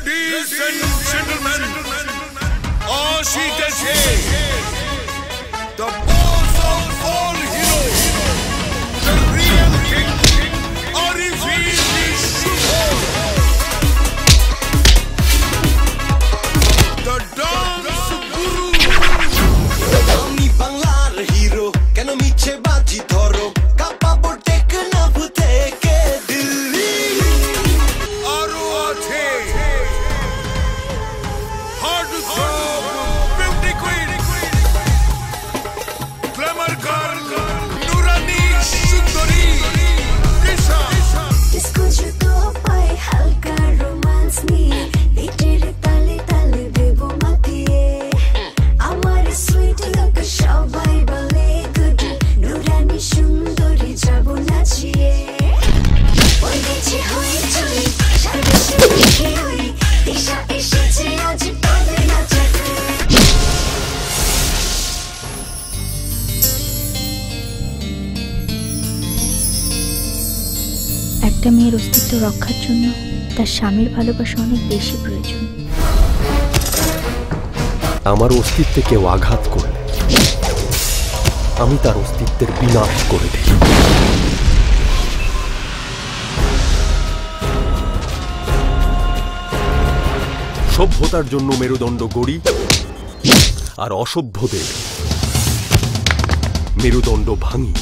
Ladies and gentlemen, আসিতেছে the boss of all heroes, the real king, Arifin Shubho, the dance guru. আমি বাংলার hero কেন মিছে বাজি ধরো কাঁপাবো টেকনাফ থেকে দিল্লি আরো আছে hardcore beauty queen, glamour girl, Nurani Sundari, Disha. इसको जुतो पाए हल्का रोमांस নিয়ে বিটের তালে তালে দেব মাতিয়ে আমার সুইট লোক সবাই বলে গুড নুরানি সুন্দরী যাব নাচিয়ে ওই গেছে হই চই সারাদেশে লিখে ওই দিশা এসেছে আজ তোদের নাচাতে একটা মেয়ের অস্তিত্ব রক্ষার জন্য তার স্বামীর ভালোবাসা অনেক বেশি প্রয়োজন। আমার অস্তিত্বে কেউ আঘাত করলে আমি তার অস্তিত্বের বিনাশ করে দিই। সভ্যতার জন্য মেরুদণ্ড গড়ি আর অসভ্যদের মেরুদণ্ড ভাঙি।